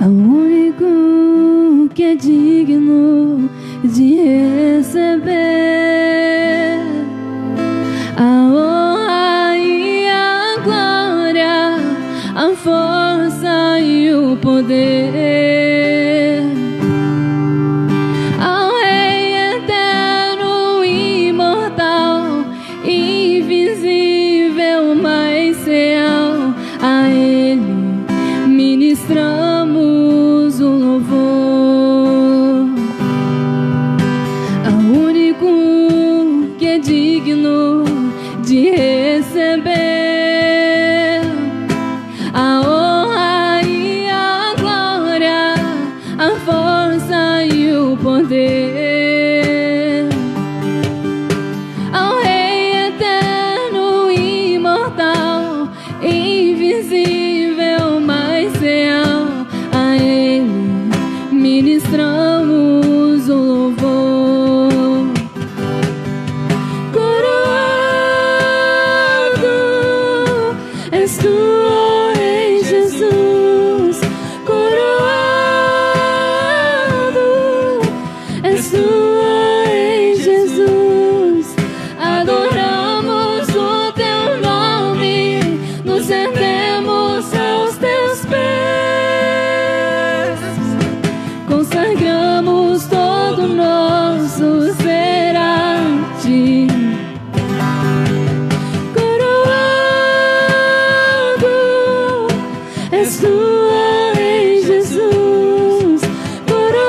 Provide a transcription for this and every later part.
O único que é digno de receber a honra e a glória, a força e o poder, ao Rei eterno, imortal, invisível, mas real, a Ele ministramos o louvor. Ao único que é digno de receber a honra e a glória, a força e o poder, ao Rei eterno, imortal, invisível, mas real, a Ele ministramos o louvor. Coroado és tu, ó Rei Jesus, coroado és tu, ó Rei Jesus, adoramos o teu nome, nos rendemos aos teus pés, consagramos todo o nosso ser a ti. Coroado és tu, ó Rei Jesus, coroado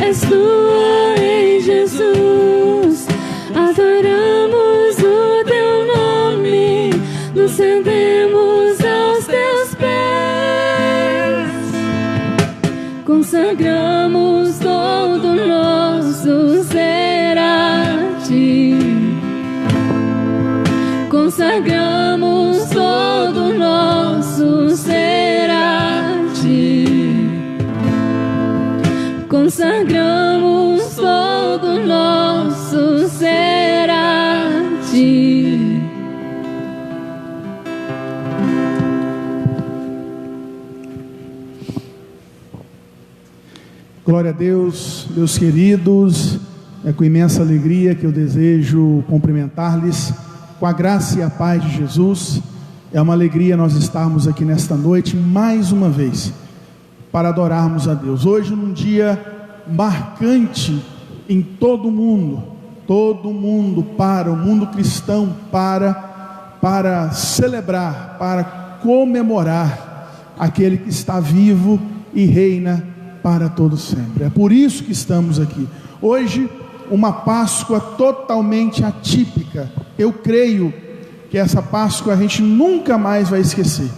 és tu, ó Rei Jesus, adoramos o teu nome, nos rendemos aos teus pés, consagramos todo o nosso ser a ti, consagramos todo o nosso ser a ti, consagramos todo o nosso ser a ti. Glória a Deus, meus queridos, é com imensa alegria que eu desejo cumprimentar-lhes com a graça e a paz de Jesus. É uma alegria nós estarmos aqui nesta noite, mais uma vez, para adorarmos a Deus. Hoje, num dia marcante em todo o mundo para, o mundo cristão para celebrar, para comemorar aquele que está vivo e reina para todo sempre. É por isso que estamos aqui. Hoje, uma Páscoa totalmente atípica. Eu creio que essa Páscoa a gente nunca mais vai esquecer.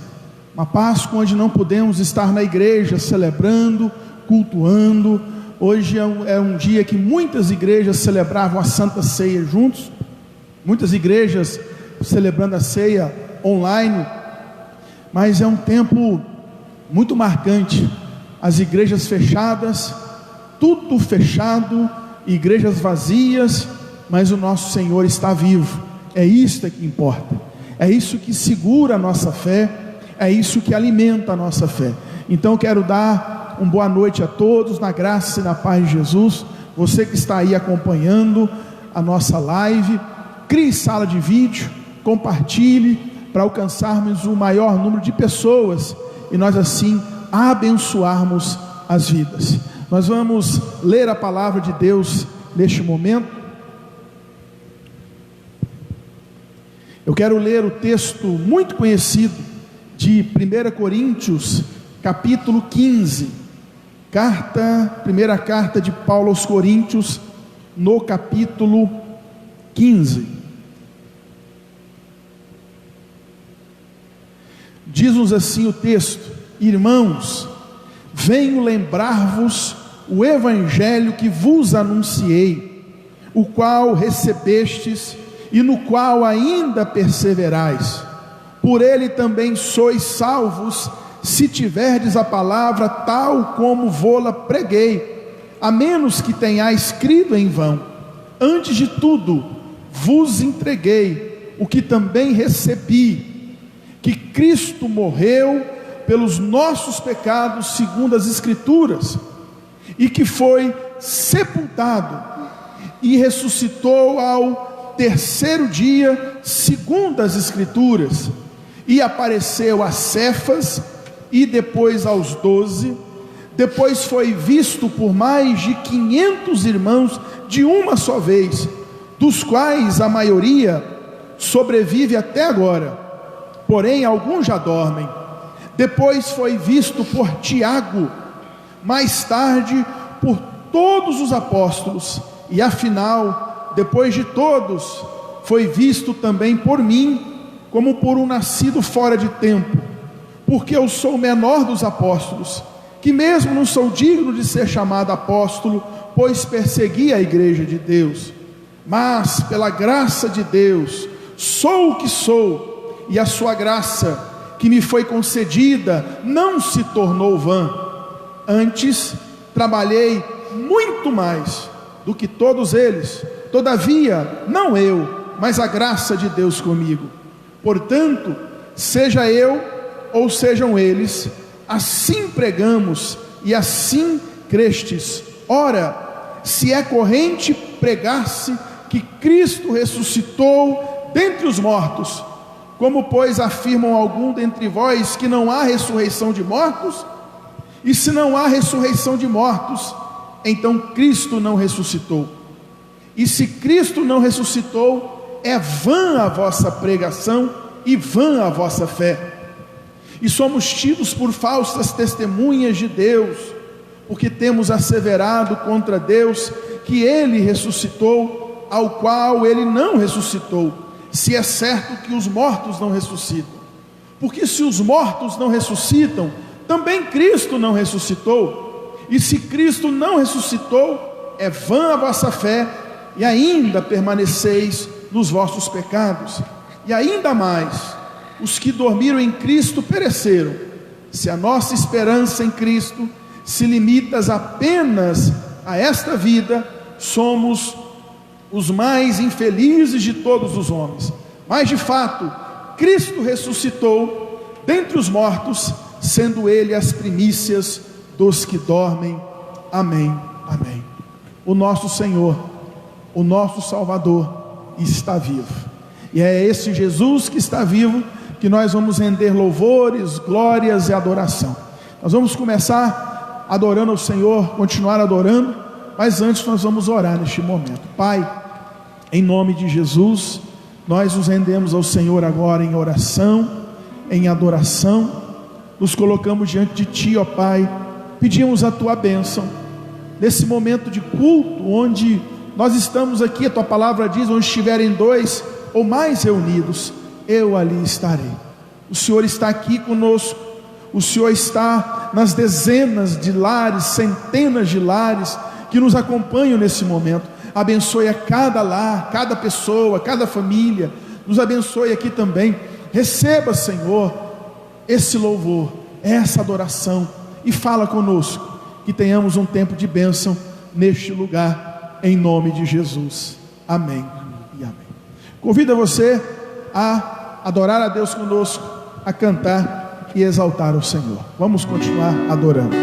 Uma Páscoa onde não podemos estar na igreja celebrando, cultuando. Hoje é um dia que muitas igrejas celebravam a Santa Ceia juntos, muitas igrejas celebrando a ceia online, mas é um tempo muito marcante. As igrejas fechadas, tudo fechado, igrejas vazias, mas o nosso Senhor está vivo. É isso que importa, é isso que segura a nossa fé, é isso que alimenta a nossa fé. Então eu quero dar uma boa noite a todos, na graça e na paz de Jesus. Você que está aí acompanhando a nossa live, crie sala de vídeo, compartilhe, para alcançarmos o maior número de pessoas, e nós assim abençoarmos as vidas. Nós vamos ler a palavra de Deus neste momento. Eu quero ler o texto muito conhecido de 1 Coríntios, capítulo 15, primeira carta de Paulo aos Coríntios, no capítulo 15. Diz-nos assim o texto: irmãos, venho lembrar-vos o evangelho que vos anunciei, o qual recebestes e no qual ainda perseverais. Por ele também sois salvos, se tiverdes a palavra tal como vô-la preguei, a menos que tenhais crido em vão. Antes de tudo, vos entreguei o que também recebi, que Cristo morreu pelos nossos pecados, segundo as Escrituras, e que foi sepultado e ressuscitou ao terceiro dia, segundo as Escrituras, e apareceu a Cefas e depois aos 12. Depois foi visto por mais de 500 irmãos de uma só vez, dos quais a maioria sobrevive até agora, porém alguns já dormem. Depois foi visto por Tiago, mais tarde por todos os apóstolos, e afinal, depois de todos, foi visto também por mim, como por um nascido fora de tempo, porque eu sou o menor dos apóstolos, que mesmo não sou digno de ser chamado apóstolo, pois persegui a igreja de Deus. Mas pela graça de Deus sou o que sou, e a sua graça que me foi concedida não se tornou vã. Antes trabalhei muito mais do que todos eles, todavia não eu, mas a graça de Deus comigo. Portanto, seja eu ou sejam eles, assim pregamos e assim crestes. Ora, se é corrente pregar-se que Cristo ressuscitou dentre os mortos, como pois afirmam algum dentre vós que não há ressurreição de mortos? E se não há ressurreição de mortos, então Cristo não ressuscitou. E se Cristo não ressuscitou, é vã a vossa pregação e vã a vossa fé. E somos tidos por falsas testemunhas de Deus, porque temos asseverado contra Deus que Ele ressuscitou, ao qual Ele não ressuscitou, se é certo que os mortos não ressuscitam. Porque se os mortos não ressuscitam, também Cristo não ressuscitou. E se Cristo não ressuscitou, é vã a vossa fé, e ainda permaneceis nos vossos pecados. E ainda mais, os que dormiram em Cristo pereceram. Se a nossa esperança em Cristo se limita apenas a esta vida, somos os mais infelizes de todos os homens. Mas de fato, Cristo ressuscitou dentre os mortos, sendo Ele as primícias dos que dormem. Amém, amém. O nosso Senhor, o nosso Salvador está vivo, e é esse Jesus que está vivo que nós vamos render louvores, glórias e adoração. Nós vamos começar adorando ao Senhor, continuar adorando, mas antes nós vamos orar neste momento. Pai, em nome de Jesus, nós nos rendemos ao Senhor agora em oração, em adoração, nos colocamos diante de Ti, ó Pai, pedimos a Tua bênção, nesse momento de culto, onde nós estamos aqui, a Tua palavra diz, onde estiverem dois ou mais reunidos, eu ali estarei. O Senhor está aqui conosco, o Senhor está nas dezenas de lares, centenas de lares, que nos acompanham nesse momento. Abençoe a cada lar, cada pessoa, cada família, nos abençoe aqui também. Receba, Senhor, esse louvor, essa adoração, e fala conosco, que tenhamos um tempo de bênção neste lugar, em nome de Jesus, amém e amém. Convido você a adorar a Deus conosco, a cantar e exaltar o Senhor. Vamos continuar adorando.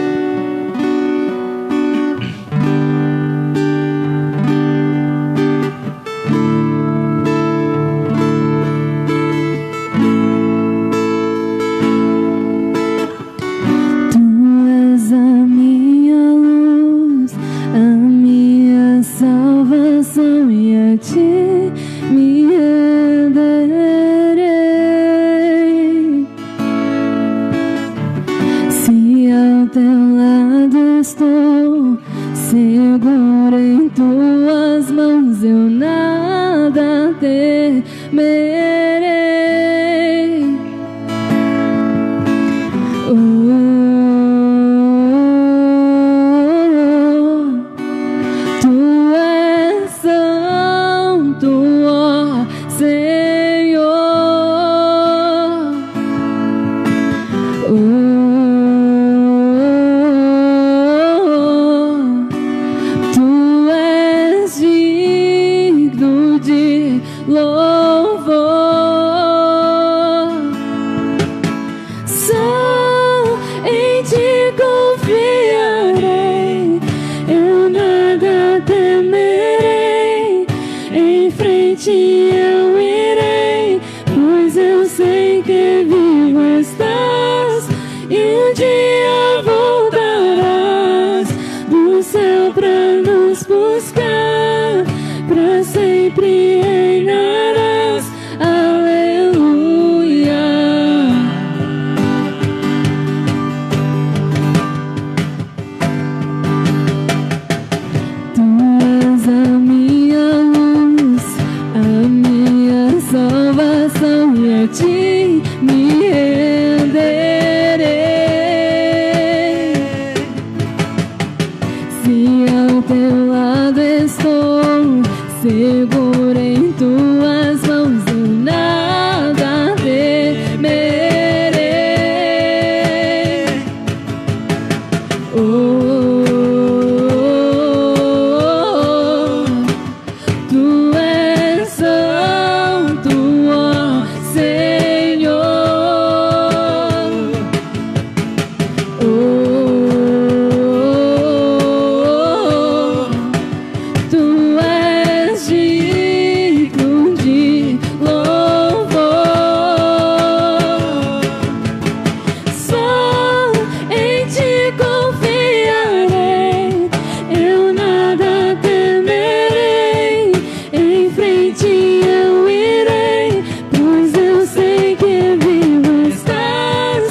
teu lado estou, seguro em tuas mãos, eu nada temerei. Tu és santo, ó Senhor. Tu és digno de louvor. Só em ti confiarei, eu nada temerei. Em frente eu irei, pois eu sei que vivo estás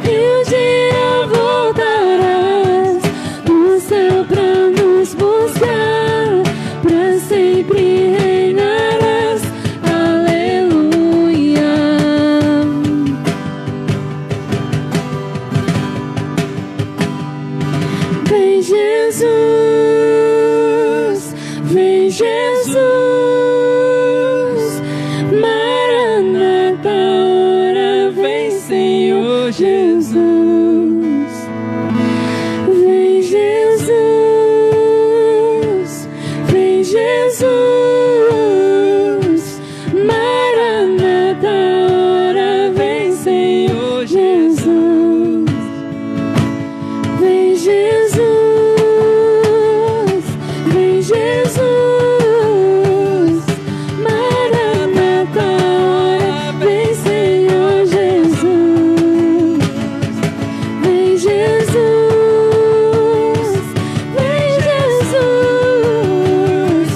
e um dia voltarás do céu pra nos buscar, pra sempre reinarás. Aleluia. Vem Jesus, vem Jesus, Maranata, ora vem Senhor Jesus. Vem Jesus, vem Jesus, Maranata, ora vem Senhor Jesus. Vem Jesus, vem Jesus, Maranata, ora vem Senhor Jesus. Vem Jesus, vem Jesus,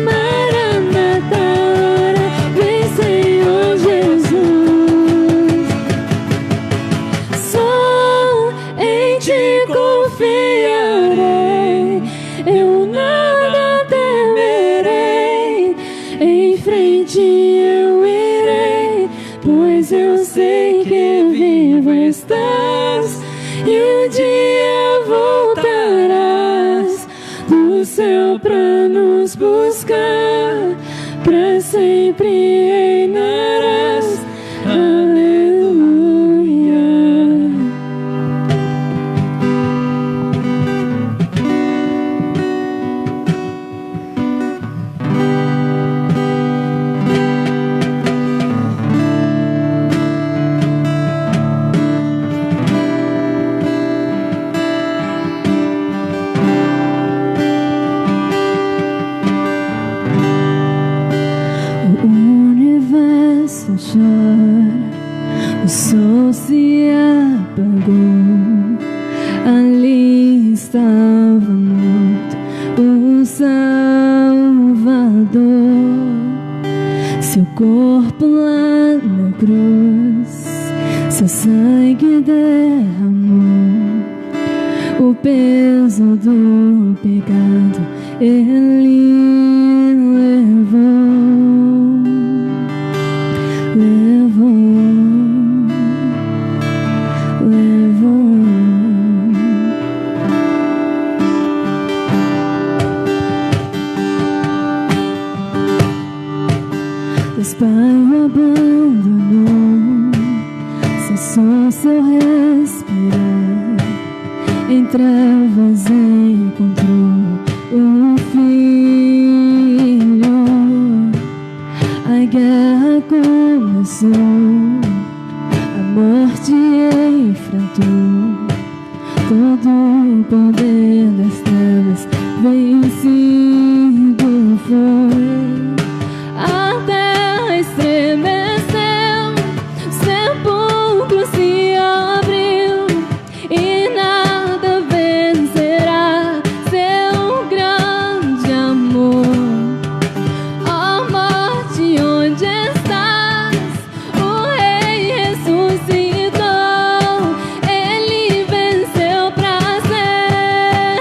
Maranata, ora vem Senhor Jesus. Só em ti confiarei, eu nada temerei. Em frente eu irei, pois eu sei que vivo estás e um dia voltarás do céu pra nos buscar, pra sempre reinarás. Aleluia. O universo chora, o sol se apagou, ali estava morto o Salvador. Seu corpo lá na cruz, seu sangue derramou, o peso do pecado ele levou. Deus Pai o abandonou, cessou seu respirar, em trevas encontrou o Filho. A guerra começou, a morte enfrentou, todo o poder das trevas vencido foi. A terra estremeceu, o sepulcro se abriu e nada vencerá seu grande amor. Ó morte, onde estás? O Rei ressuscitou, ele venceu pra sempre.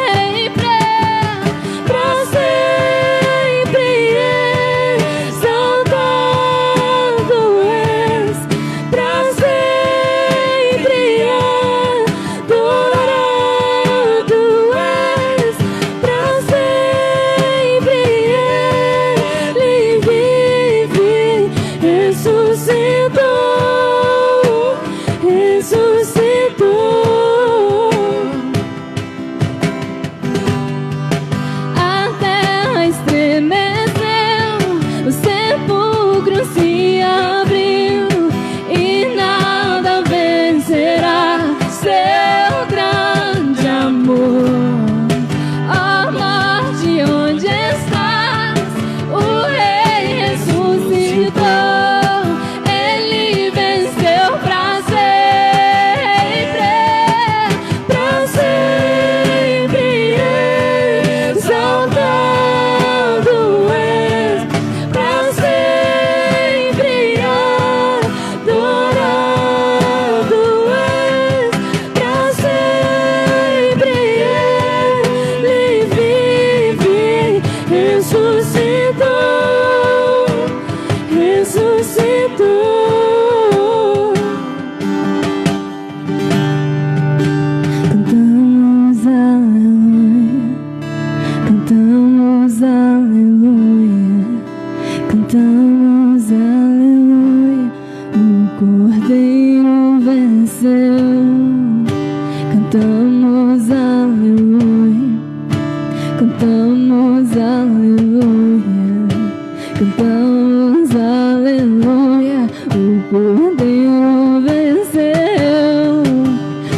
cantamos aleluia, o Cordeiro venceu.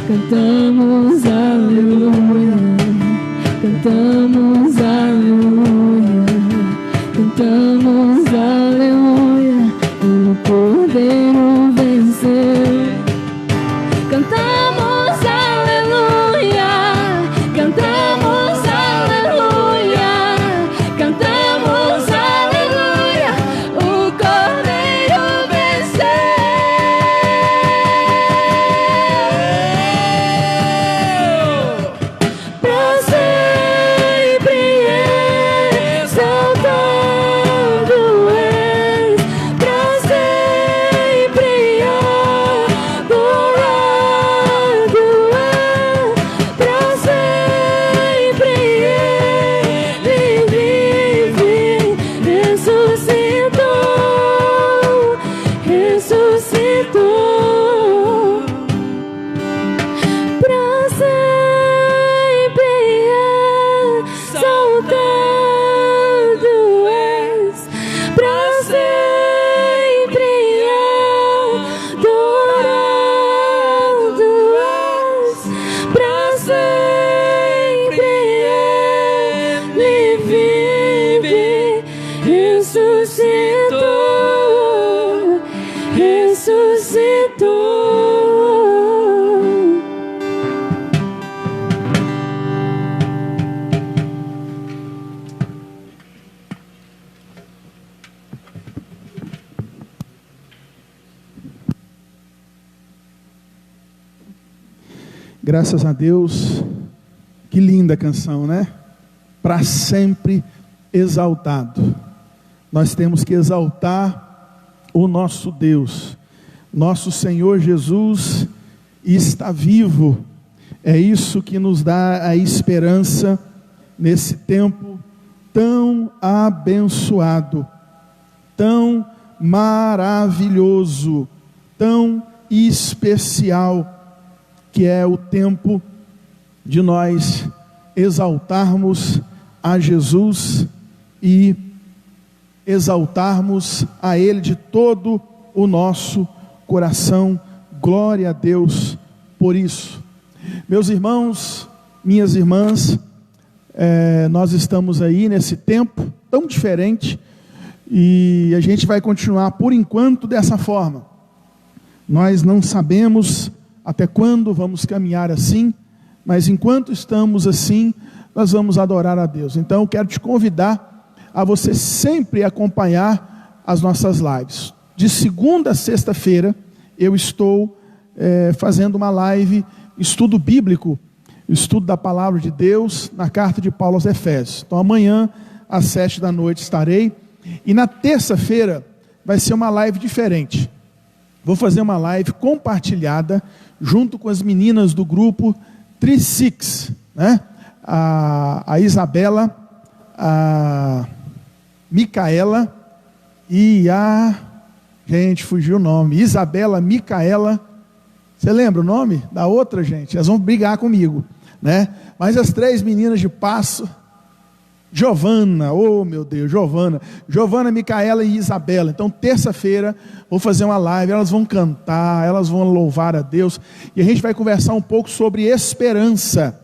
Cantamos aleluia, cantamos aleluia, cantamos aleluia, o Cordeiro venceu. Cantamos aleluia, cantamos aleluia, cantamos aleluia, o Cordeiro venceu. Pra sempre exaltado és, pra sempre adorado és, pra sempre Ele vive, ressuscitou, ressuscitou. Pra sempre exaltado és, pra sempre adorado és, pra sempre Ele vive, ressuscitou, ressuscitou. Graças a Deus, que linda canção, né? Para sempre exaltado. Nós temos que exaltar o nosso Deus. Nosso Senhor Jesus está vivo. É isso que nos dá a esperança nesse tempo tão abençoado, tão maravilhoso, tão especial, que é o tempo de nós exaltarmos a Jesus e exaltarmos a Ele de todo o nosso coração. Glória a Deus por isso. Meus irmãos, minhas irmãs, nós estamos aí nesse tempo tão diferente e a gente vai continuar por enquanto dessa forma. Nós não sabemos até quando vamos caminhar assim, mas enquanto estamos assim, nós vamos adorar a Deus. Então eu quero te convidar a você sempre acompanhar as nossas lives. De segunda a sexta-feira, eu estou fazendo uma live, estudo bíblico, estudo da palavra de Deus, na carta de Paulo aos Efésios. Então amanhã, às 7 da noite estarei, e na terça-feira vai ser uma live diferente. Vou fazer uma live compartilhada, junto com as meninas do grupo 36, né? A Isabela, a Micaela e a... Gente, fugiu o nome. Isabela, Micaela. Você lembra o nome da outra, gente? Elas vão brigar comigo, né? Mas as três meninas de Passo, Giovana, oh meu Deus, Giovana, Micaela e Isabela. Então terça-feira vou fazer uma live, elas vão cantar, elas vão louvar a Deus, e a gente vai conversar um pouco sobre esperança,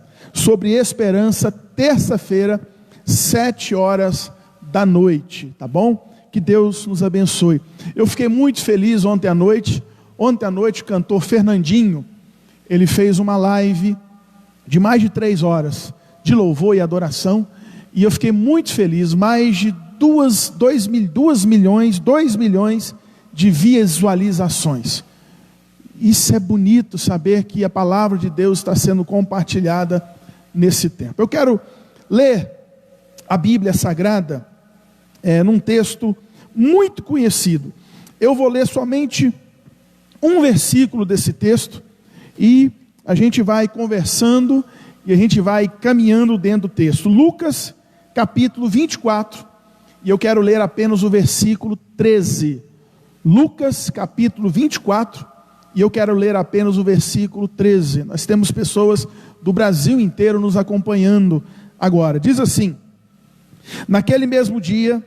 terça-feira, 7 horas da noite, tá bom? Que Deus nos abençoe. Eu fiquei muito feliz ontem à noite, o cantor Fernandinho, ele fez uma live de mais de 3 horas, de louvor e adoração, e eu fiquei muito feliz, mais de 2 milhões de visualizações. Isso é bonito, saber que a palavra de Deus está sendo compartilhada nesse tempo. Eu quero ler a Bíblia Sagrada, num texto muito conhecido. Eu vou ler somente um versículo desse texto, e a gente vai conversando, e a gente vai caminhando dentro do texto. Lucas, capítulo 24, e eu quero ler apenas o versículo 13. Lucas, capítulo 24, e eu quero ler apenas o versículo 13. Nós temos pessoas do Brasil inteiro nos acompanhando agora. Diz assim: naquele mesmo dia,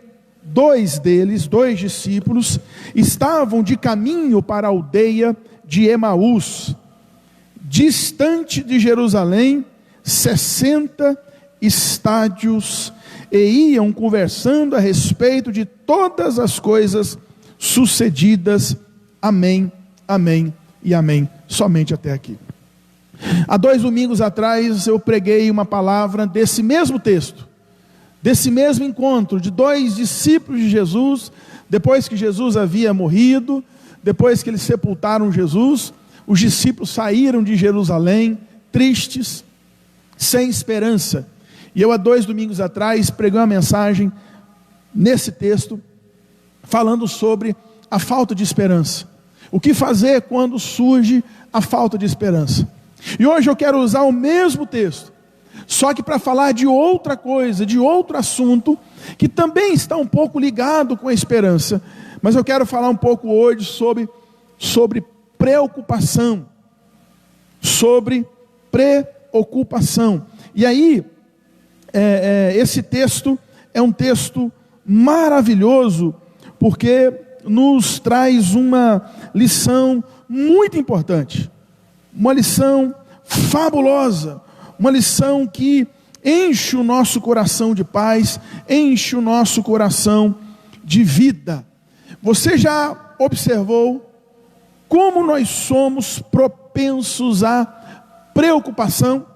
dois discípulos, estavam de caminho para a aldeia de Emaús, distante de Jerusalém, 60 estádios, e iam conversando a respeito de todas as coisas sucedidas. Amém, amém e amém. Somente até aqui. Há 2 domingos atrás eu preguei uma palavra desse mesmo texto, desse mesmo encontro de 2 discípulos de Jesus, depois que Jesus havia morrido, depois que eles sepultaram Jesus, os discípulos saíram de Jerusalém, tristes, sem esperança. E eu há 2 domingos atrás preguei uma mensagem nesse texto, falando sobre a falta de esperança. O que fazer quando surge a falta de esperança? E hoje eu quero usar o mesmo texto, só que para falar de outra coisa, de outro assunto, que também está um pouco ligado com a esperança. Mas eu quero falar um pouco hoje sobre preocupação. Sobre preocupação. E aí, esse texto é um texto maravilhoso, porque nos traz uma lição muito importante, uma lição fabulosa, uma lição que enche o nosso coração de paz, enche o nosso coração de vida. Você já observou como nós somos propensos à preocupação?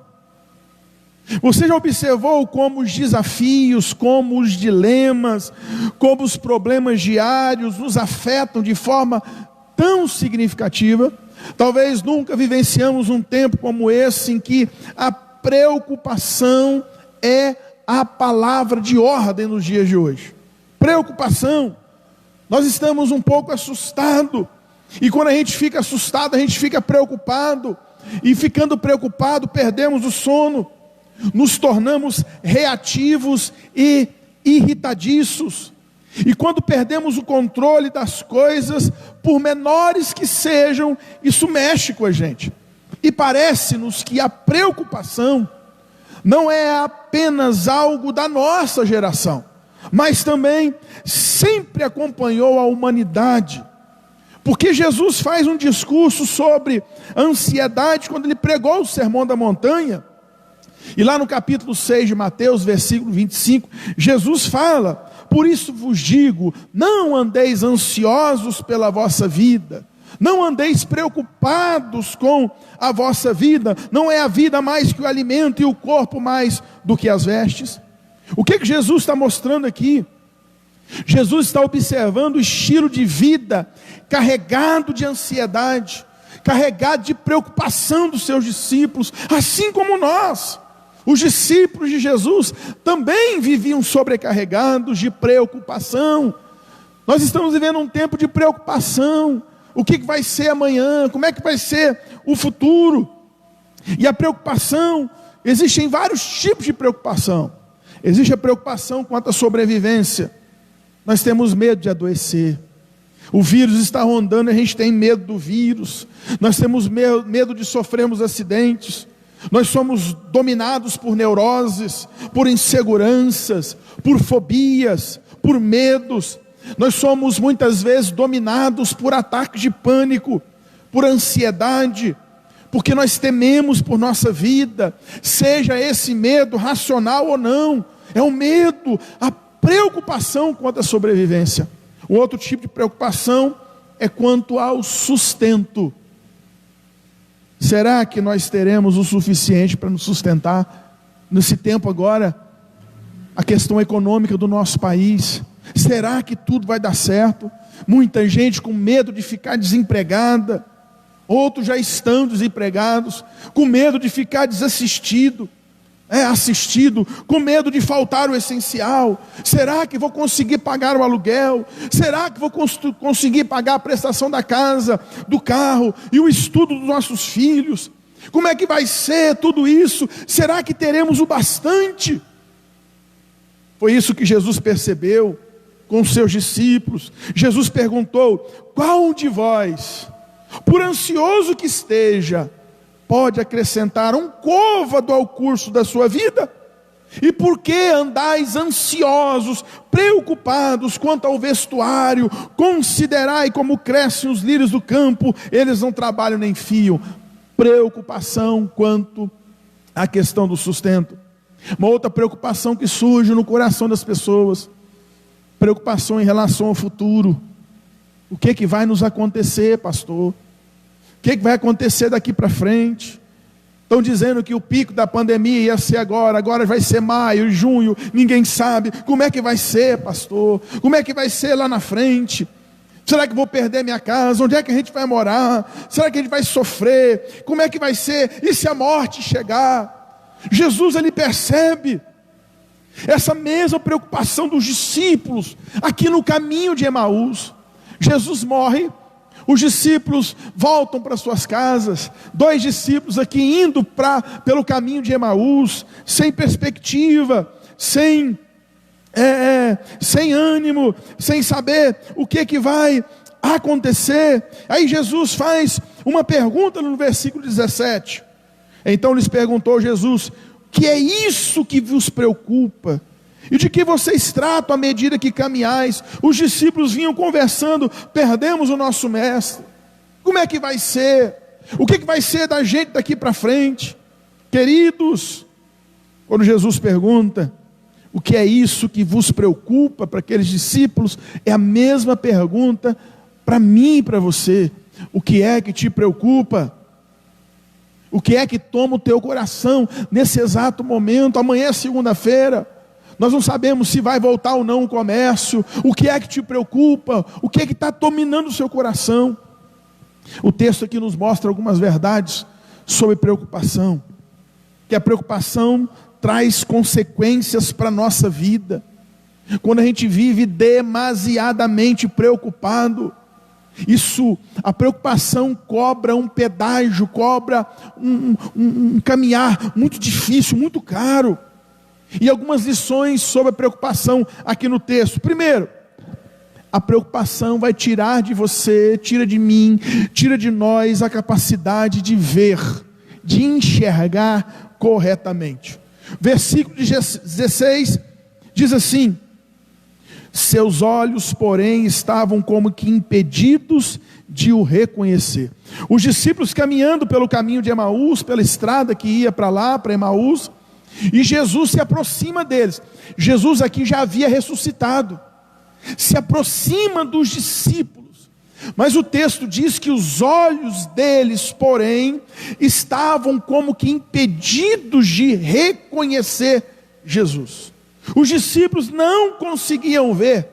Você já observou como os desafios, como os dilemas, como os problemas diários nos afetam de forma tão significativa? Talvez nunca vivenciamos um tempo como esse em que a preocupação é a palavra de ordem nos dias de hoje. Preocupação. Nós estamos um pouco assustados, e quando a gente fica assustado, a gente fica preocupado, e ficando preocupado, perdemos o sono, nos tornamos reativos e irritadiços, e quando perdemos o controle das coisas, por menores que sejam, isso mexe com a gente, e parece-nos que a preocupação não é apenas algo da nossa geração, mas também sempre acompanhou a humanidade, porque Jesus faz um discurso sobre ansiedade quando ele pregou o Sermão da Montanha, e lá no capítulo 6 de Mateus, versículo 25, Jesus fala: por isso vos digo, não andeis ansiosos pela vossa vida, não andeis preocupados com a vossa vida, não é a vida mais que o alimento e o corpo mais do que as vestes? O que Jesus está mostrando aqui? Jesus está observando o estilo de vida carregado de ansiedade, carregado de preocupação dos seus discípulos, assim como nós. Os discípulos de Jesus também viviam sobrecarregados de preocupação. Nós estamos vivendo um tempo de preocupação. O que vai ser amanhã? Como é que vai ser o futuro? E a preocupação, existem vários tipos de preocupação. Existe a preocupação quanto à sobrevivência. Nós temos medo de adoecer. O vírus está rondando e a gente tem medo do vírus. Nós temos medo de sofrermos acidentes. Nós somos dominados por neuroses, por inseguranças, por fobias, por medos. Nós somos muitas vezes dominados por ataques de pânico, por ansiedade, porque nós tememos por nossa vida, seja esse medo racional ou não. É o medo, a preocupação quanto à sobrevivência. Um outro tipo de preocupação é quanto ao sustento. Será que nós teremos o suficiente para nos sustentar nesse tempo agora? A questão econômica do nosso país. Será que tudo vai dar certo? Muita gente com medo de ficar desempregada. Outros já estão desempregados, com medo de ficar assistido, com medo de faltar o essencial. Será que vou conseguir pagar o aluguel? Será que vou conseguir pagar a prestação da casa, do carro e o estudo dos nossos filhos? Como é que vai ser tudo isso? Será que teremos o bastante? Foi isso que Jesus percebeu com os seus discípulos. Jesus perguntou: qual de vós, por ansioso que esteja, pode acrescentar um côvado ao curso da sua vida? E por que andais ansiosos, preocupados quanto ao vestuário? Considerai como crescem os lírios do campo, eles não trabalham nem fiam. Preocupação quanto à questão do sustento. Uma outra preocupação que surge no coração das pessoas, preocupação em relação ao futuro. O que vai nos acontecer, pastor? O que vai acontecer daqui para frente? Estão dizendo que o pico da pandemia ia ser agora vai ser maio, junho, ninguém sabe. Como é que vai ser, pastor? Como é que vai ser lá na frente? Será que vou perder minha casa? Onde é que a gente vai morar? Será que a gente vai sofrer? Como é que vai ser? E se a morte chegar? Jesus, ele percebe essa mesma preocupação dos discípulos aqui no caminho de Emaús. Jesus morre, os discípulos voltam para suas casas, 2 discípulos aqui indo pelo caminho de Emaús, sem perspectiva, sem ânimo, sem saber o que vai acontecer. Aí Jesus faz uma pergunta no versículo 17. Então lhes perguntou Jesus: que é isso que vos preocupa? E de que vocês tratam à medida que caminhais? Os discípulos vinham conversando: perdemos o nosso mestre, como é que vai ser? O que vai ser da gente daqui para frente? Queridos, quando Jesus pergunta o que é isso que vos preocupa para aqueles discípulos, é a mesma pergunta para mim e para você. O que é que te preocupa? O que é que toma o teu coração nesse exato momento? Amanhã é segunda-feira, nós não sabemos se vai voltar ou não o comércio. O que é que te preocupa? O que é que está dominando o seu coração? O texto aqui nos mostra algumas verdades sobre preocupação, que a preocupação traz consequências para a nossa vida. Quando a gente vive demasiadamente preocupado, a preocupação cobra um pedágio, cobra um caminhar muito difícil, muito caro. E algumas lições sobre a preocupação aqui no texto. Primeiro, a preocupação vai tirar de você, tira de mim, tira de nós a capacidade de ver, de enxergar corretamente. Versículo 16 diz assim: seus olhos, porém, estavam como que impedidos de o reconhecer. Os discípulos caminhando pelo caminho de Emaús, pela estrada que ia para lá, para Emaús, e Jesus se aproxima deles. Jesus aqui já havia ressuscitado, se aproxima dos discípulos, mas o texto diz que os olhos deles, porém, estavam como que impedidos de reconhecer Jesus. Os discípulos não conseguiam ver,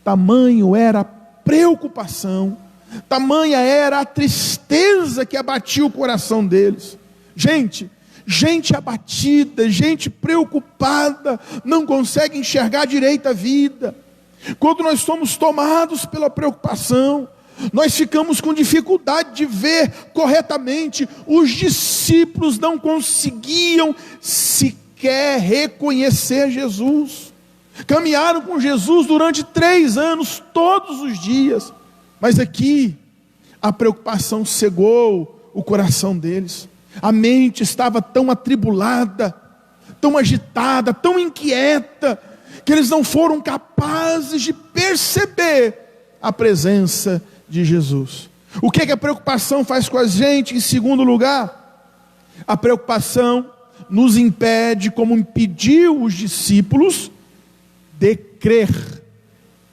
tamanho era a preocupação, tamanha era a tristeza que abatia o coração deles. Gente abatida, gente preocupada, não consegue enxergar direito a vida. Quando nós somos tomados pela preocupação, nós ficamos com dificuldade de ver corretamente. Os discípulos não conseguiam sequer reconhecer Jesus. Caminharam com Jesus durante 3 anos, todos os dias, mas aqui a preocupação cegou o coração deles. A mente estava tão atribulada, tão agitada, tão inquieta, que eles não foram capazes de perceber a presença de Jesus. O que a preocupação faz com a gente? Em segundo lugar, a preocupação nos impede, como impediu os discípulos, de crer,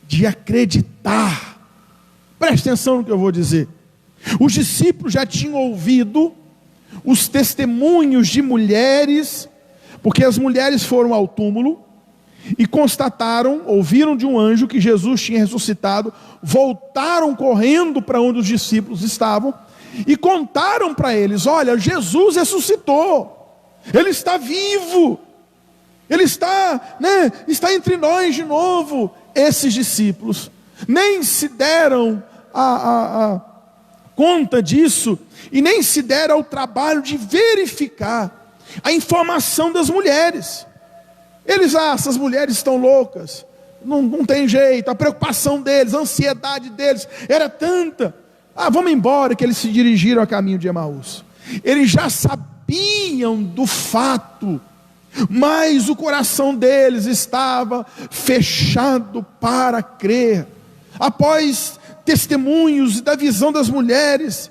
de acreditar. Preste atenção no que eu vou dizer. Os discípulos já tinham ouvido os testemunhos de mulheres, porque as mulheres foram ao túmulo e constataram, ouviram de um anjo que Jesus tinha ressuscitado, voltaram correndo para onde os discípulos estavam e contaram para eles: olha, Jesus ressuscitou, Ele está vivo, Ele está entre nós de novo. Esses discípulos nem se deram a conta disso, e nem se deram ao trabalho de verificar a informação das mulheres. Eles, essas mulheres estão loucas, não tem jeito. A preocupação deles, a ansiedade deles era tanta. Vamos embora, que eles se dirigiram a caminho de Emaús. Eles já sabiam do fato mas o coração deles estava fechado para crer. Após testemunhos da visão das mulheres,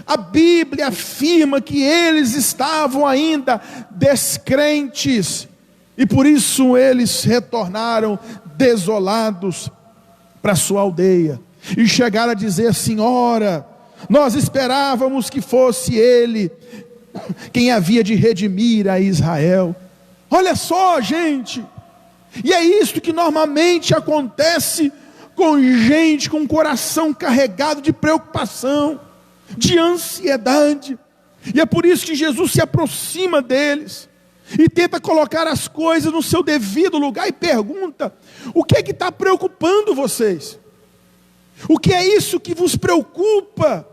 a Bíblia afirma que eles estavam ainda descrentes, e por isso eles retornaram desolados para sua aldeia, e chegaram a dizer assim: ora, nós esperávamos que fosse ele quem havia de redimir a Israel. Olha só, gente, e é isto que normalmente acontece com gente com o coração carregado de preocupação, de ansiedade, e é por isso que Jesus se aproxima deles, e tenta colocar as coisas no seu devido lugar, e pergunta: o que é que está preocupando vocês? O que é isso que vos preocupa?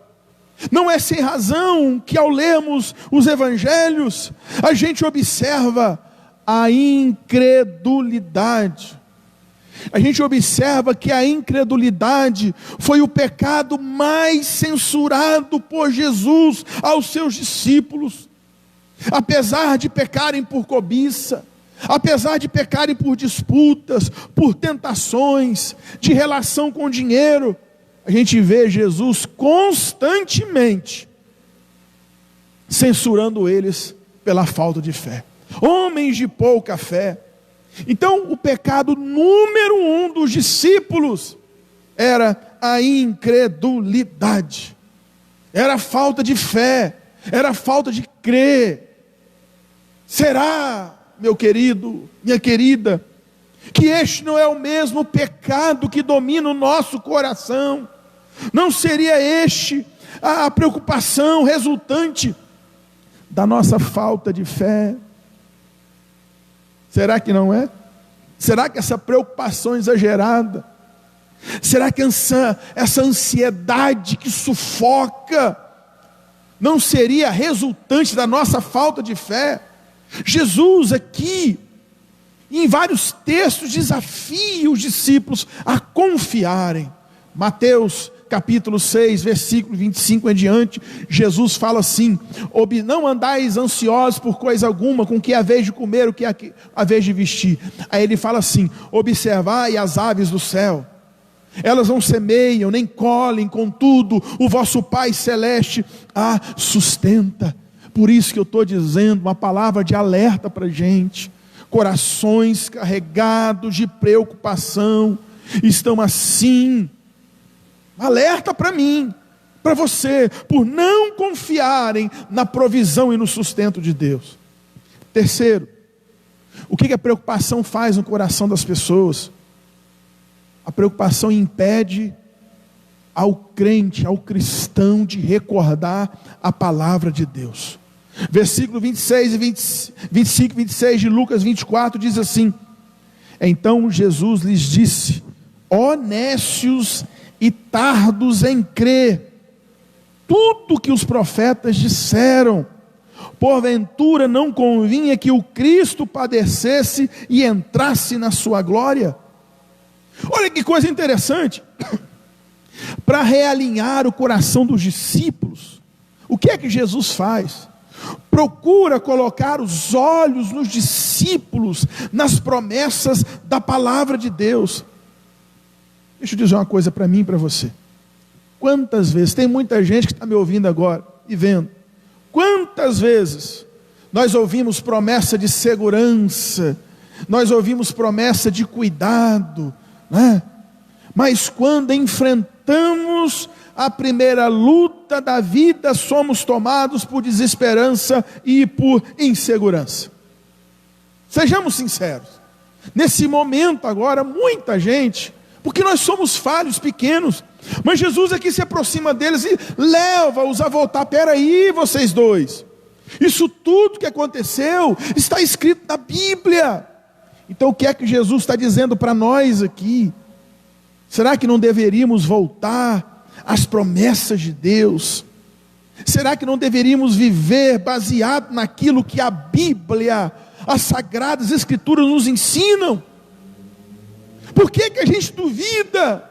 Não é sem razão que ao lermos os evangelhos, a gente observa a incredulidade. A gente observa que a incredulidade foi o pecado mais censurado por Jesus aos seus discípulos. Apesar de pecarem por cobiça, apesar de pecarem por disputas, por tentações, de relação com dinheiro, a gente vê Jesus constantemente censurando eles pela falta de fé. Homens de pouca fé. Então, o pecado número 1 dos discípulos era a incredulidade, era a falta de fé, era a falta de crer. Será, meu querido, minha querida, que este não é o mesmo pecado que domina o nosso coração? Não seria este a preocupação resultante da nossa falta de fé? Será que não é? Será que essa preocupação exagerada, será que essa ansiedade que sufoca, não seria resultante da nossa falta de fé? Jesus aqui, em vários textos, desafia os discípulos a confiarem. Mateus capítulo 6, versículo 25 em diante, Jesus fala assim: não andais ansiosos por coisa alguma, com que é a vez de comer, o que é a vez de vestir. Aí ele fala assim: observai as aves do céu, elas não semeiam, nem colhem, contudo o vosso Pai Celeste a sustenta. Por isso que eu estou dizendo uma palavra de alerta para a gente. Corações carregados de preocupação estão assim, alerta para mim, para você, por não confiarem na provisão e no sustento de Deus. Terceiro, o que a preocupação faz no coração das pessoas? A preocupação impede ao crente, ao cristão, de recordar a palavra de Deus. Versículo 26 e 25 e 26 de Lucas 24 diz assim: então Jesus lhes disse: ó nécios e tardos em crer tudo que os profetas disseram, porventura não convinha que o Cristo padecesse e entrasse na sua glória? Olha que coisa interessante. Para realinhar o coração dos discípulos, o que é que Jesus faz? Procura colocar os olhos nos discípulos, nas promessas da palavra de Deus. Deixa eu dizer uma coisa para mim e para você. Quantas vezes, tem muita gente que está me ouvindo agora e vendo, quantas vezes nós ouvimos promessa de segurança, nós ouvimos promessa de cuidado, né? Mas quando enfrentamos a primeira luta da vida, somos tomados por desesperança e por insegurança. Sejamos sinceros, nesse momento agora, muita gente, porque nós somos falhos, pequenos, mas Jesus aqui se aproxima deles e leva-os a voltar. Peraí, vocês dois, isso tudo que aconteceu está escrito na Bíblia. Então o que é que Jesus está dizendo para nós aqui? Será que não deveríamos voltar às promessas de Deus? Será que não deveríamos viver baseado naquilo que a Bíblia, as Sagradas Escrituras nos ensinam? Por que a gente duvida?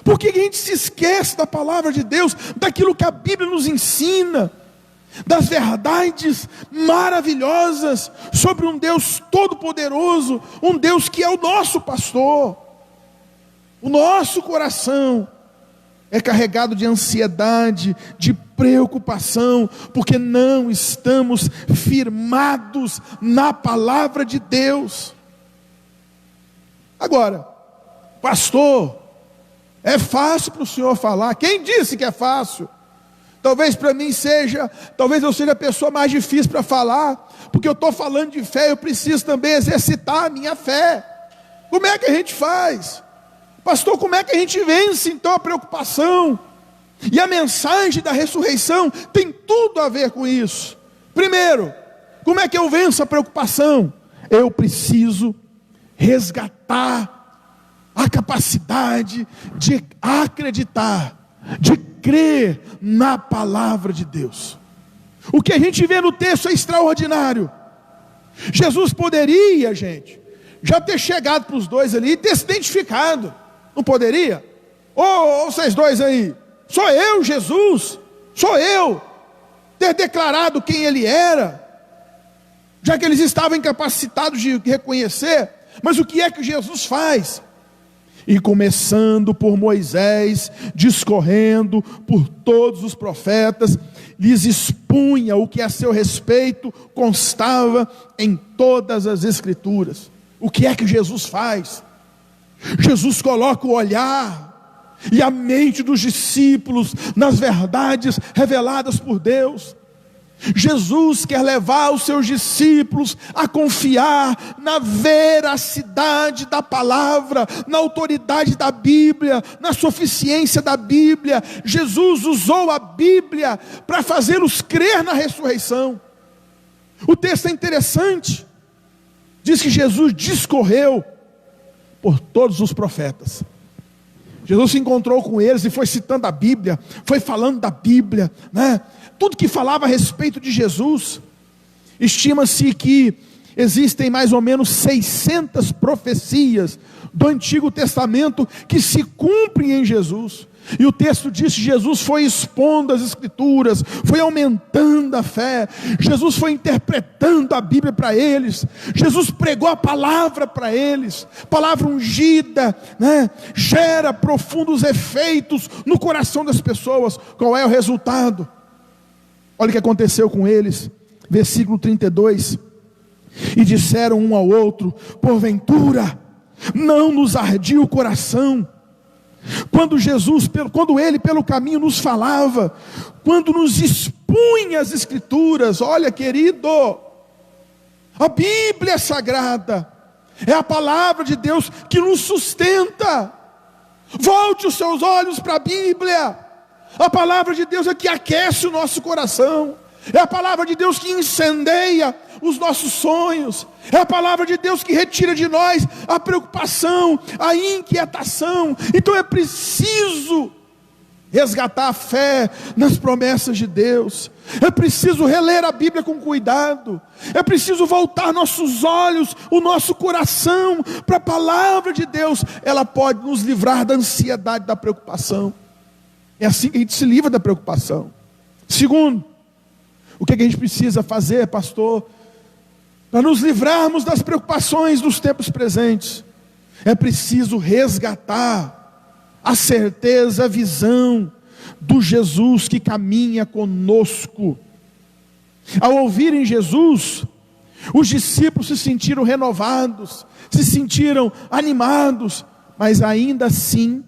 Por que a gente se esquece da palavra de Deus, daquilo que a Bíblia nos ensina? das verdades maravilhosas sobre um Deus todo-poderoso, um Deus que é o nosso pastor. O nosso coração é carregado de ansiedade, de preocupação, porque não estamos firmados na palavra de Deus. Agora, pastor, é fácil para o senhor falar? Quem disse que é fácil? Talvez para mim seja, talvez eu seja a pessoa mais difícil para falar, porque eu estou falando de fé, eu preciso também exercitar a minha fé. Como é que a gente faz? Pastor, como é que a gente vence então a preocupação? E a mensagem da ressurreição tem tudo a ver com isso. Primeiro, como é que eu venço a preocupação? Eu preciso resgatar a capacidade de acreditar, de crer na palavra de Deus. O que a gente vê no texto é extraordinário. Jesus poderia, gente, já ter chegado para os dois ali e ter se identificado. Não poderia? Ô, vocês dois aí, sou eu, Jesus, sou eu. Ter declarado quem ele era, já que eles estavam incapacitados de reconhecer. Mas o que é que Jesus faz? E começando por Moisés, discorrendo por todos os profetas, lhes expunha o que a seu respeito constava em todas as escrituras. O que é que Jesus faz? Jesus coloca o olhar e a mente dos discípulos nas verdades reveladas por Deus. Jesus quer levar os seus discípulos a confiar na veracidade da palavra, na autoridade da Bíblia, na suficiência da Bíblia. Jesus usou a Bíblia para fazê-los crer na ressurreição. O texto é interessante, diz que Jesus discorreu por todos os profetas. Jesus se encontrou com eles e foi citando a Bíblia, foi falando da Bíblia, né? Tudo que falava a respeito de Jesus. Estima-se que existem mais ou menos 600 profecias do Antigo Testamento que se cumprem em Jesus. E o texto diz que Jesus foi expondo as Escrituras, foi aumentando a fé, Jesus foi interpretando a Bíblia para eles, Jesus pregou a palavra para eles, palavra ungida, né? Gera profundos efeitos no coração das pessoas. Qual é o resultado? Olha o que aconteceu com eles, versículo 32, e disseram um ao outro: porventura não nos ardia o coração, quando ele pelo caminho nos falava, quando nos expunha as Escrituras. Olha, querido, a Bíblia é sagrada, é a palavra de Deus que nos sustenta. Volte os seus olhos para a Bíblia. A palavra de Deus é que aquece o nosso coração, é a palavra de Deus que incendeia os nossos sonhos, é a palavra de Deus que retira de nós a preocupação, a inquietação. Então é preciso resgatar a fé nas promessas de Deus, é preciso reler a Bíblia com cuidado, é preciso voltar nossos olhos, o nosso coração para a palavra de Deus. Ela pode nos livrar da ansiedade, da preocupação. É assim que a gente se livra da preocupação. Segundo, o que a gente precisa fazer, pastor, para nos livrarmos das preocupações dos tempos presentes? É preciso resgatar a certeza, a visão do Jesus que caminha conosco. Ao ouvirem Jesus, os discípulos se sentiram renovados, se sentiram animados, mas ainda assim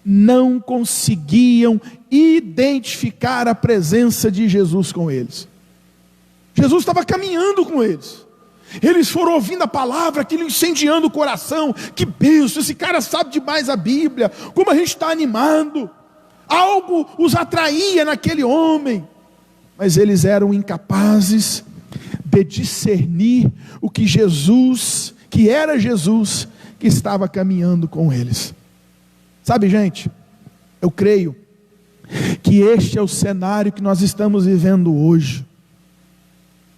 não conseguiam identificar a presença de Jesus com eles. Jesus estava caminhando com eles, eles foram ouvindo a palavra, aquilo incendiando o coração. Que bênção, esse cara sabe demais a Bíblia, como a gente está animado. Algo os atraía naquele homem, mas eles eram incapazes de discernir o que Jesus, que era Jesus, que estava caminhando com eles. Sabe, gente, eu creio que este é o cenário que nós estamos vivendo hoje,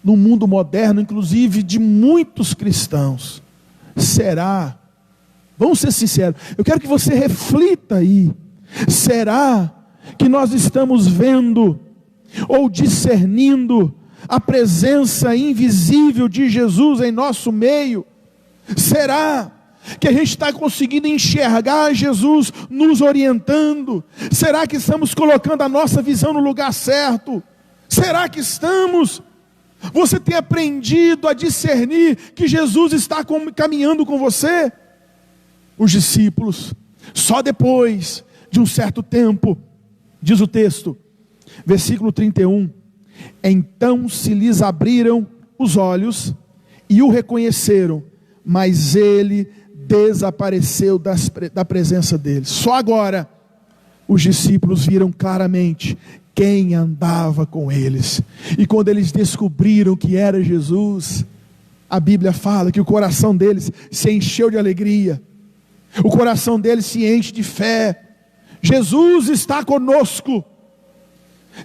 no mundo moderno, inclusive de muitos cristãos. Será? Vamos ser sinceros, eu quero que você reflita aí. Será que nós estamos vendo ou discernindo a presença invisível de Jesus em nosso meio? Será que a gente está conseguindo enxergar Jesus nos orientando? Será que estamos colocando a nossa visão no lugar certo? Será que estamos? Você tem aprendido a discernir que Jesus está caminhando com você? Os discípulos, só depois de um certo tempo, diz o texto, versículo 31, então se lhes abriram os olhos e o reconheceram, mas ele desapareceu da presença deles. Só agora os discípulos viram claramente quem andava com eles. E quando eles descobriram que era Jesus, a Bíblia fala que o coração deles se encheu de alegria, o coração deles se enche de fé. Jesus está conosco.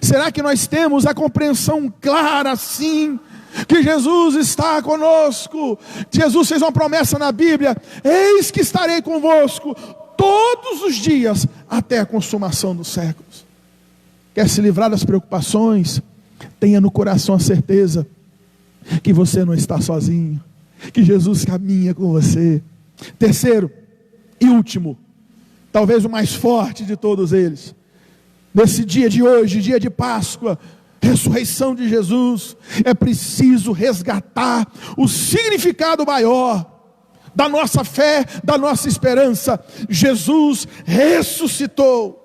Será que nós temos a compreensão clara assim, que Jesus está conosco? Jesus fez uma promessa na Bíblia: eis que estarei convosco todos os dias até a consumação dos séculos. Quer se livrar das preocupações? Tenha no coração a certeza que você não está sozinho, que Jesus caminha com você. Terceiro e último, talvez o mais forte de todos eles, nesse dia de hoje, dia de Páscoa, ressurreição de Jesus, é preciso resgatar o significado maior da nossa fé, da nossa esperança. Jesus ressuscitou.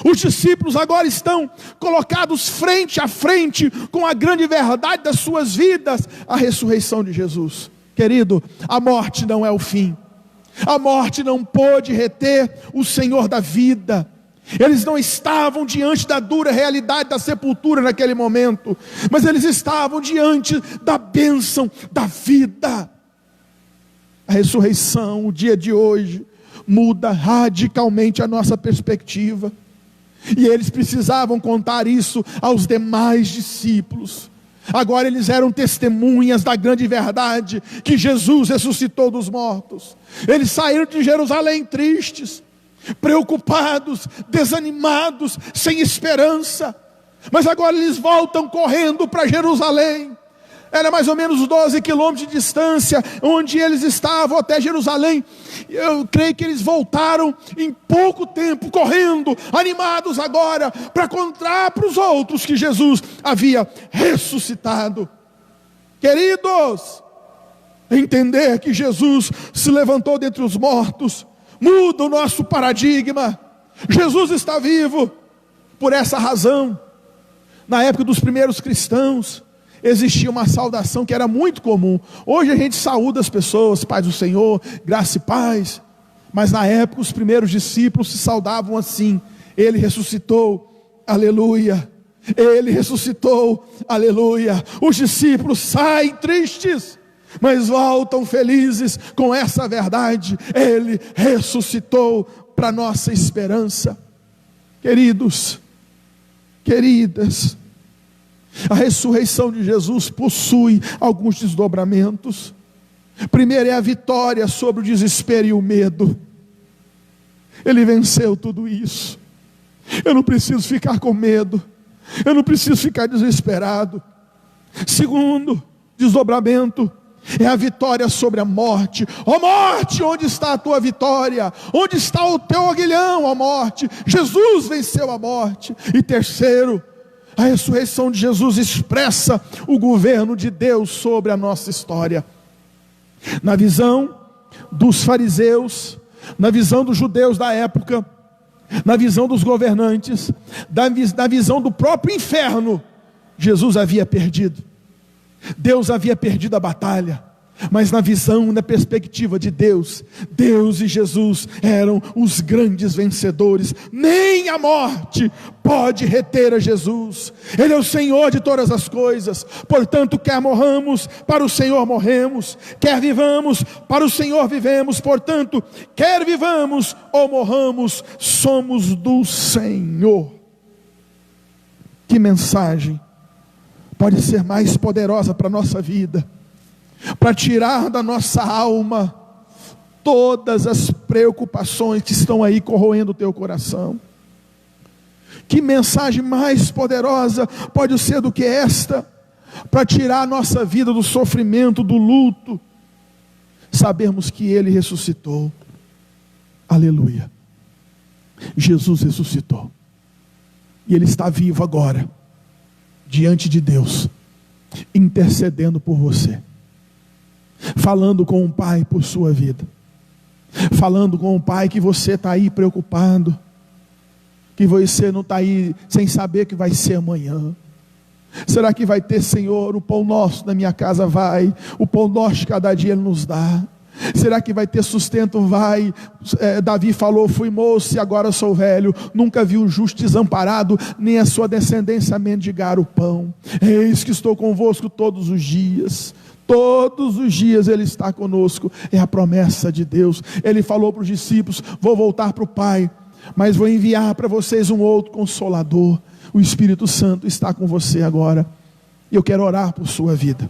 Os discípulos agora estão colocados frente a frente com a grande verdade das suas vidas, a ressurreição de Jesus. Querido, a morte não é o fim. A morte não pôde reter o Senhor da vida. Eles não estavam diante da dura realidade da sepultura naquele momento, mas eles estavam diante da bênção da vida. A ressurreição, o dia de hoje, muda radicalmente a nossa perspectiva. E eles precisavam contar isso aos demais discípulos. Agora eles eram testemunhas da grande verdade, que Jesus ressuscitou dos mortos. Eles saíram de Jerusalém tristes, preocupados, desanimados, sem esperança. Mas agora eles voltam correndo para Jerusalém. Era mais ou menos 12 quilômetros de distância, onde eles estavam até Jerusalém. Eu creio que eles voltaram em pouco tempo, correndo, animados agora, para contar para os outros que Jesus havia ressuscitado. Queridos, entender que Jesus se levantou dentre os mortos, muda o nosso paradigma. Jesus está vivo. Por essa razão, na época dos primeiros cristãos, existia uma saudação que era muito comum. Hoje a gente saúda as pessoas, paz do Senhor, graça e paz. Mas na época os primeiros discípulos se saudavam assim: ele ressuscitou, aleluia. Ele ressuscitou, aleluia. Os discípulos saem tristes, mas voltam felizes com essa verdade: ele ressuscitou, para nossa esperança. Queridos, queridas, a ressurreição de Jesus possui alguns desdobramentos. Primeiro é a vitória sobre o desespero e o medo. Ele venceu tudo isso. Eu não preciso ficar com medo, eu não preciso ficar desesperado. Segundo desdobramento é a vitória sobre a morte. Ó morte, onde está a tua vitória? Onde está o teu aguilhão, ó morte? Jesus venceu a morte. E terceiro, a ressurreição de Jesus expressa o governo de Deus sobre a nossa história. Na visão dos fariseus, na visão dos judeus da época, na visão dos governantes, na visão do próprio inferno, Jesus havia perdido. Deus havia perdido a batalha. Mas na visão, na perspectiva de Deus, Deus e Jesus eram os grandes vencedores. Nem a morte pode reter a Jesus. Ele é o Senhor de todas as coisas. Portanto, quer morramos, para o Senhor morremos. Quer vivamos, para o Senhor vivemos. Portanto, quer vivamos ou morramos, somos do Senhor. Que mensagem pode ser mais poderosa para a nossa vida, para tirar da nossa alma todas as preocupações que estão aí corroendo o teu coração? Que mensagem mais poderosa pode ser do que esta, para tirar a nossa vida do sofrimento, do luto, sabermos que Ele ressuscitou. Aleluia. Jesus ressuscitou, e Ele está vivo agora, diante de Deus, intercedendo por você, falando com o Pai por sua vida, falando com o Pai que você está aí preocupado, que você não está aí sem saber o que vai ser amanhã. Será que vai ter, Senhor, o pão nosso na minha casa? Vai. O pão nosso cada dia Ele nos dá. Será que vai ter sustento? Vai. Davi falou: fui moço e agora sou velho, nunca vi um justo desamparado, nem a sua descendência mendigar o pão. Eis que estou convosco todos os dias. Todos os dias Ele está conosco. É a promessa de Deus. Ele falou para os discípulos: vou voltar para o Pai, mas vou enviar para vocês um outro Consolador. O Espírito Santo está com você agora. E eu quero orar por sua vida.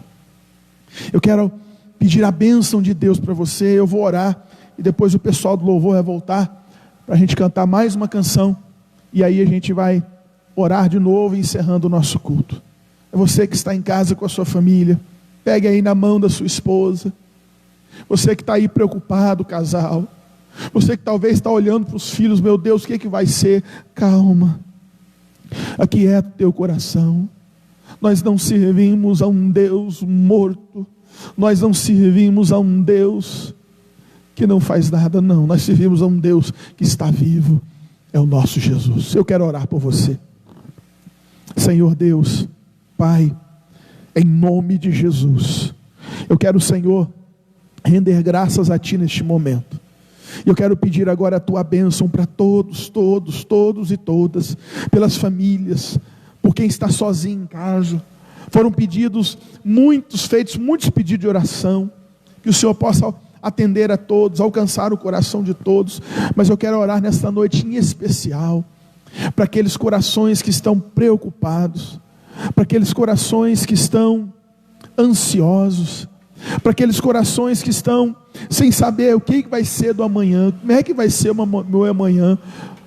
Eu quero pedir a bênção de Deus para você. Eu vou orar, e depois o pessoal do louvor vai voltar para a gente cantar mais uma canção, e aí a gente vai orar de novo, encerrando o nosso culto. É você que está em casa com a sua família, pegue aí na mão da sua esposa. Você que está aí preocupado, casal, você que talvez está olhando para os filhos: meu Deus, o que vai ser? Calma, aquieta o teu coração. Nós não servimos a um Deus morto, nós não servimos a um Deus que não faz nada, não. Nós servimos a um Deus que está vivo, é o nosso Jesus. Eu quero orar por você. Senhor Deus, Pai, em nome de Jesus, eu quero, Senhor, render graças a Ti neste momento. Eu quero pedir agora a Tua bênção para todos e todas, pelas famílias, por quem está sozinho em casa. Foram pedidos feitos muitos pedidos de oração, que o Senhor possa atender a todos, alcançar o coração de todos. Mas eu quero orar nesta noite em especial para aqueles corações que estão preocupados, para aqueles corações que estão ansiosos, para aqueles corações que estão sem saber o que vai ser do amanhã, como é que vai ser o meu amanhã.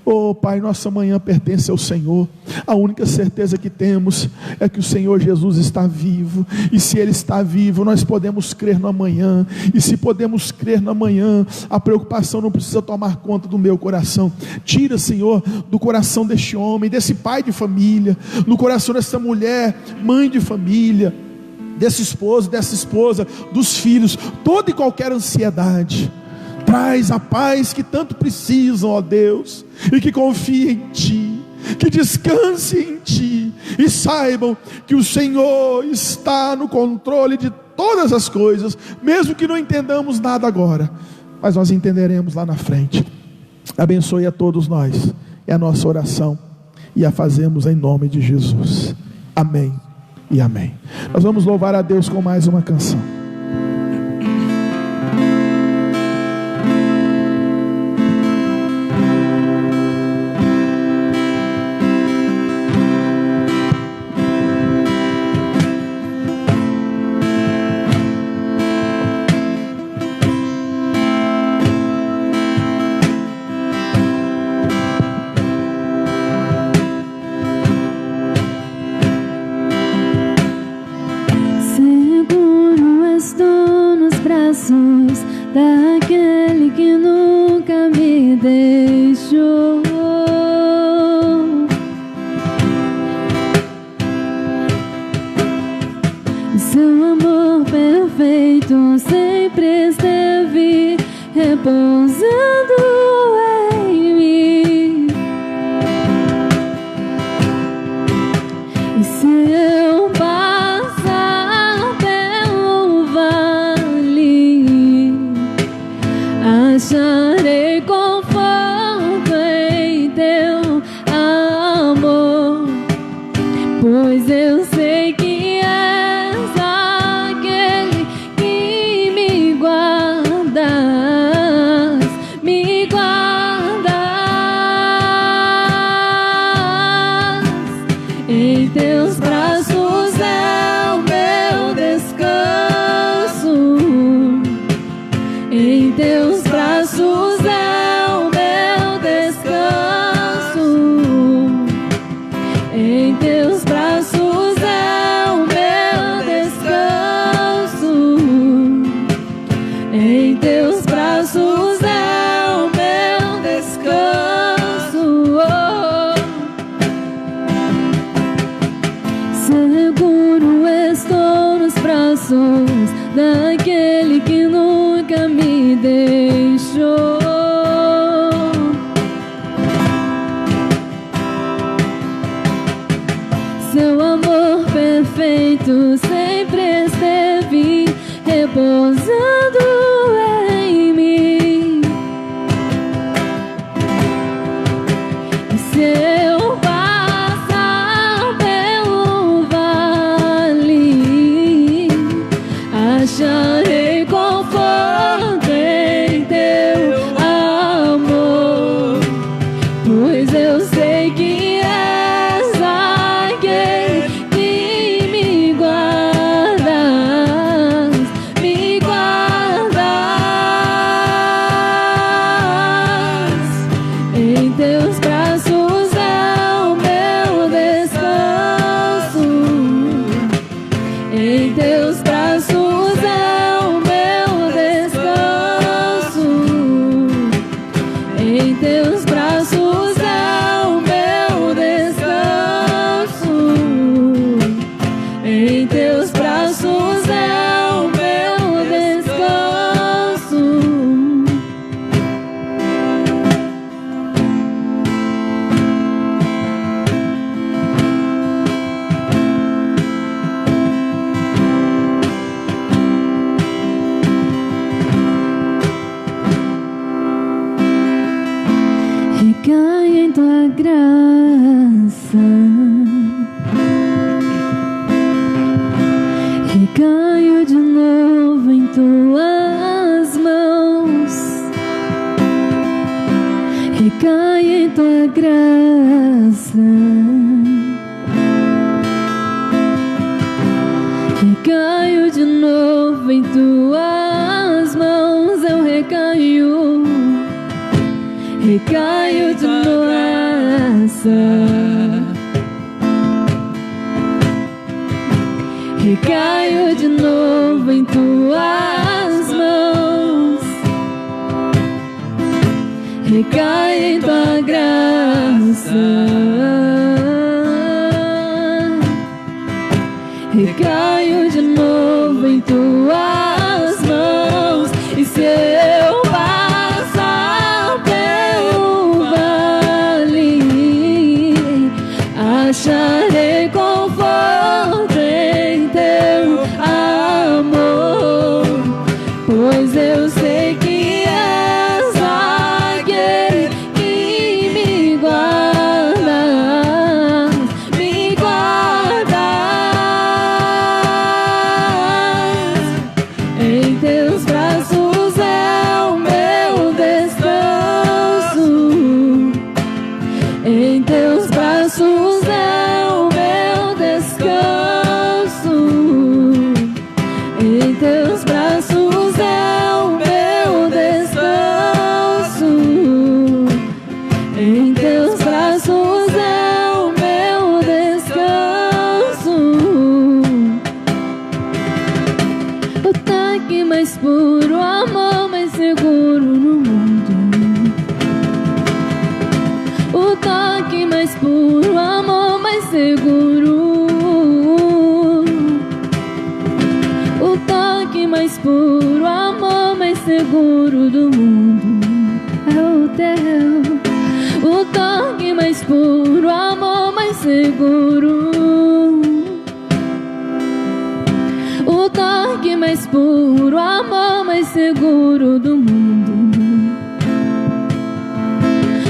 Oh Pai, nosso amanhã pertence ao Senhor. A única certeza que temos é que o Senhor Jesus está vivo, e se Ele está vivo, nós podemos crer no amanhã. E se podemos crer no amanhã, a preocupação não precisa tomar conta do meu coração. Tira, Senhor, do coração deste homem, desse pai de família, no coração dessa mulher, mãe de família, desse esposo, dessa esposa, dos filhos, toda e qualquer ansiedade. Traz a paz que tanto precisam, ó Deus, e que confiem em Ti, que descansem em Ti, e saibam que o Senhor está no controle de todas as coisas, mesmo que não entendamos nada agora, mas nós entenderemos lá na frente. Abençoe a todos nós, é a nossa oração, e a fazemos em nome de Jesus. Amém e amém. Nós vamos louvar a Deus com mais uma canção. Daquele que nunca me deixou. Seu amor perfeito sempre esteve repousando em mim. E se eu passar pelo vale, acharei conforto em Teu amor, pois eu sei que és aquele que me guardas, me guardas. Em Teus braços é o meu descanso, em Teus braços é o meu descanso. deixou. Seu amor perfeito sempre esteve repousando em mim. E se eu passar pelo vale, acharei conforto em teu amor, pois eu sei que és aquele que me guardas, me guardas. Em teus braços é o meu descanso, em teus braços é o meu descanso, em teus braços é o meu descanso, em teus braços é o meu descanso. Recai em tua graça, recaio de novo em tuas mãos, recai em tua graça, recaio de novo em tuas mãos, eu recaio, recaio de novo, recaio de novo em tuas mãos, recaio em tua graça, recaio de novo em tuas mãos. E se eu passar pelo vale, acharei conforto em teu amor, pois eu sei que és aquele que me guardas, me guardas. Em teus braços é o meu descanso, em teus braços é o meu descanso, em teus braços é o meu descanso, em teus braços é o meu descanso. O toque mais puro, o amor mais seguro no mundo. O toque mais puro, o amor mais seguro. O toque mais puro, o amor mais seguro do mundo é o teu. O toque mais puro, o amor mais seguro. O toque mais puro, o amor mais seguro do mundo.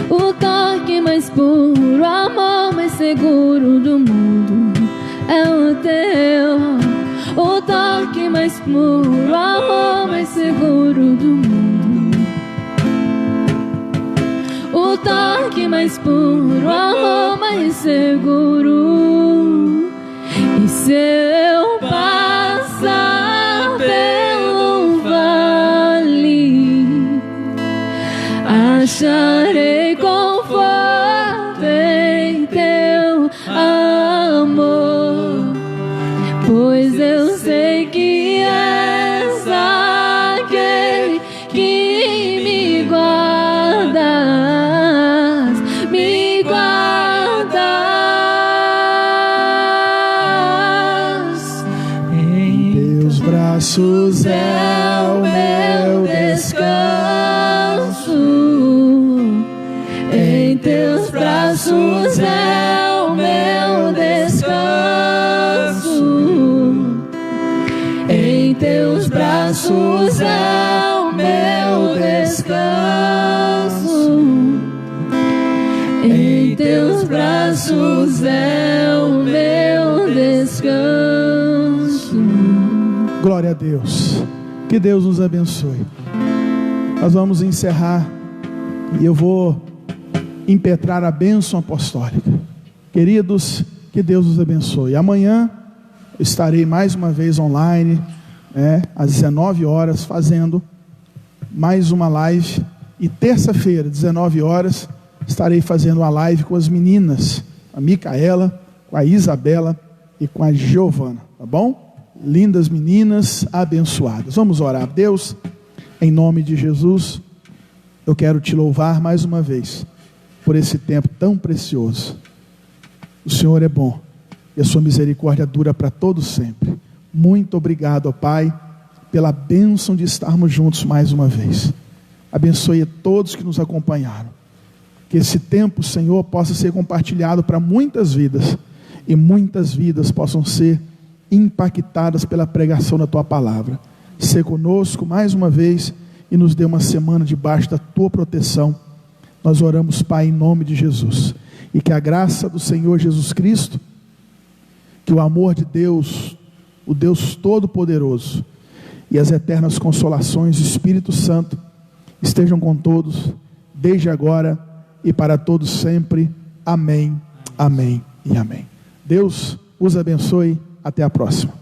O toque mais puro, o amor mais seguro do mundo é o teu. O toque mais puro, o amor mais seguro do mundo. O toque mais puro, o amor mais seguro. E se eu passar pelo vale, acharei conforto em teu amor, pois eu sei que és aquele que me guardas, me guardas. Em Teus braços é é o meu descanso, braços é o meu descanso. Em teus braços é o meu descanso. Em teus braços é o meu descanso. Glória a Deus. Que Deus nos abençoe. Nós vamos encerrar e eu vou impetrar a bênção apostólica. Queridos, que Deus nos abençoe. Amanhã eu estarei mais uma vez online, às 19 horas, fazendo mais uma live. E terça-feira, 19 horas, estarei fazendo uma live com as meninas, a Micaela, com a Isabela e com a Giovana, tá bom? Lindas meninas, abençoadas. Vamos orar. Deus, em nome de Jesus, eu quero te louvar mais uma vez por esse tempo tão precioso. O Senhor é bom e a sua misericórdia dura para todos sempre. Muito obrigado, ó Pai, pela bênção de estarmos juntos mais uma vez. Abençoe a todos que nos acompanharam. Que esse tempo, Senhor, possa ser compartilhado para muitas vidas e muitas vidas possam ser impactadas pela pregação da Tua palavra. Sê conosco mais uma vez e nos dê uma semana debaixo da Tua proteção. Nós oramos, Pai, em nome de Jesus. E que a graça do Senhor Jesus Cristo, que o amor de Deus, o Deus Todo-Poderoso, e as eternas consolações do Espírito Santo estejam com todos, desde agora e para todos sempre. Amém, amém e amém. Deus os abençoe. Até a próxima.